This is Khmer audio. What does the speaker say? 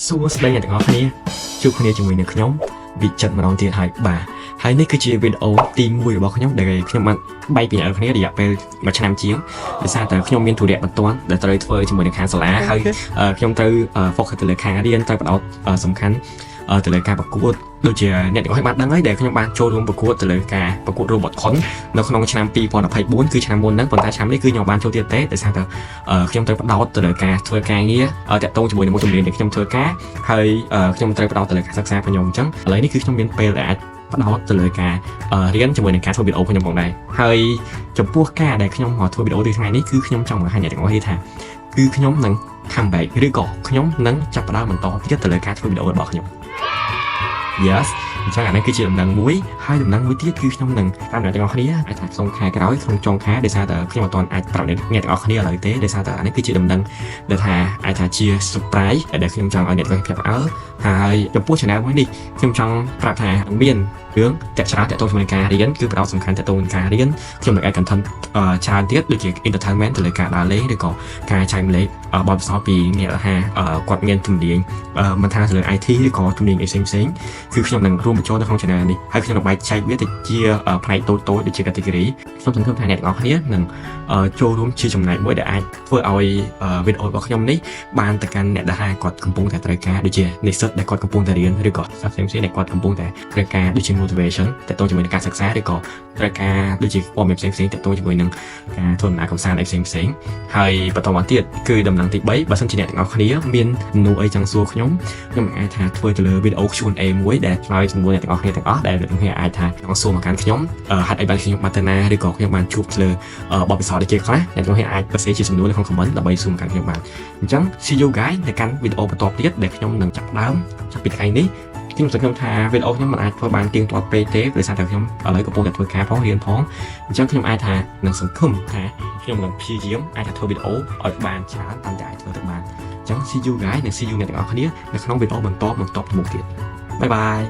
សួស្តីអ្នកទាំងអស់គ្នាជួបគ្នាជាមួយនឹងខ្ញុំវិចិត្រម្ដងទៀតហើយនេះគឺជាវីដេអូទី1របស់ខ្ញុំដែលខ្ញុំបានបែកពីអ្នកគ្នារយៈពេល1ឆ្នាំជាងដោយសារតែខ្ញុំមានធុរៈបន្ទាន់ដែលត្រូវធ្វើជាមួយនឹងខាងសាលាហើយខ្ញុំត្រូវ focus ទៅលើខាងរៀនត្រូវបដោតសំខាន់ទៅលើការប្រកួតដូចជាអ្នកទាំងអស់បានដឹងហើយដែលខ្ញុំបានចូលរួមប្រកួតទៅលើការប្រកួត Robotcon នៅក្នុងឆ្នាំ2024គឺឆ្នាំមុនហ្នឹងប៉ុន្តែឆ្នាំនេះគឺខ្ញុំបានចូលទៀតទេដោយសារតែខ្ញុំត្រូវបដោតទៅលើការធ្វើការងារតាក់ទងជាមួយនឹងមុខជំនាញដែលខ្ញុំធ្វើការហើយខ្ញុំត្រូវបដោតទៅលើការសិក្សារបស់ខ្ញុំអញ្ចឹងឥឡូវនេះគឺខ្ញុំមានពេលដែលអាចបដោតទៅលើការរៀនជាមួយនឹងការធ្វើវីដេអូខ្ញុំផងដែរហើយចំពោះការដែលខ្ញុំមកធ្វើវីដេអូថ្ងៃនេះគឺខ្ញុំចង់បង្ហាញអ្នកទាំងអស់ថាគឺខ្ញុំនឹង comeback ឬក៏ខ្ញុំនឹងចាប់ផ្ដើមបន្តទៀតទៅលើការធ្វើវីដេអូរបស់ខ្ញុំ Yes អញ្ចឹងអានេះគឺជាដំណឹងមួយហើយដំណឹងមួយទៀតគឺខ្ញុំនឹងប្រាប់អ្នកទាំងអស់គ្នាអាចថាក្នុងខែក្រោយក្នុងចុងខែដោយសារតែខ្ញុំអត់ទាន់អាចប្រាប់អ្នកទាំងអស់គ្នាឥឡូវទេដោយសារតែអានេះគឺជាដំណឹងដែលថាអាចថាជា surprise ដែលខ្ញុំចង់ឲ្យអ្នកទាំងអស់គ្នាភ្ញាក់ផ្អើលហើយចំពោះ channel មួយនេះខ្ញុំចង់ប្រាប់ថាមានរឿងតាក់ច្រើនតាក់ទងជាមួយនឹងការរៀនគឺផ្ដោតសំខាន់តាក់ទងនឹងការរៀនខ្ញុំនឹងអាច content ច្រើនទៀតដូចជា entertainment ទៅលើការដើរលេងឬក៏ការចែកម្លែកបទពិសោធន៍ពីអ្នកថាគាត់មានជំនាញមិនថាទៅលើ IT ឬក៏ជំនាញផ្សេងៗគឺខ្ញុំនឹងរួមបញ្ចូលនៅក្នុង channel នេះហើយខ្ញុំនឹងបែងចែកវាទៅជាផ្នែកតូចៗដូចជា category ខ្ញុំសង្ឃឹមថាអ្នកទាំងអស់គ្នានឹងចូលរួមជាចំណែកមួយដែលអាចធ្វើឲ្យវីដេអូរបស់ខ្ញុំនេះបានទៅកាន់អ្នកដែលគាត់កំពុងតែត្រូវការដូចជានិស្សិតដែលគាត់កំពុងតែរៀនឬក៏ផ្សេងៗដែលគាត់កំពុងតែត្រូវការដូចជា motivation តាក់ទងជាមួយនឹងការសិក្សាឬក៏ត្រូវការដូចជាព័ត៌មានផ្សេងៗតាក់ទងជាមួយនឹងការធ្វើដំណើរកម្សាន្តផ្សេងៗហើយបន្តមកទៀតគឺដំណឹងទី3បើសិនជាអ្នកទាំងអស់គ្នាមានទំនួលអីចង់សួរខ្ញុំអាចថាធ្វើទៅលើវីដេអូ Q&A មួយដែលឆ្លើយចំនួនអ្នកទាំងអស់គ្នាទាំងអស់ដែលអ្នកទាំងអស់គ្នាអាចថាចង់សួរមកកាន់ខ្ញុំហេតុអីបានខ្ញុំបានទៅណាឬក៏ខ្ញុំបានជួបលើបទពិសោធន៍ដូចជាខ្លះអ្នកទាំងអស់គ្នាអាចសរសេរជាសំណួរនៅក្នុង comment ដើម្បីសួរមកកាន់ខ្ញុំបានអញ្ចឹង see you guys នៅកាន់វីដេអូបន្តទៀតដែលខ្ញុំនឹងចាប់ដើមចាប់ពីថ្ងៃនេះខ្ញុំសង្ឃឹមថាវីដេអូខ្ញុំមិនអាចធ្វើបានទៀងទាត់ពេកទេដោយសារតែខ្ញុំឥឡូវកំពុងតែធ្វើការផងរៀនផងអញ្ចឹងខ្ញុំអាចថានឹងសង្ឃឹមថាខ្ញុំនឹងព្យាយាមអាចធ្វើវីដេអូឲ្យបានច្រើនតាមតែអាចធ្វើទៅបានអញ្ចឹង see you guys និង see you អ្នកទាំងអស់គ្នានៅក្នុងវីដេអូបន្តទៅមុខទៀតបាយបាយ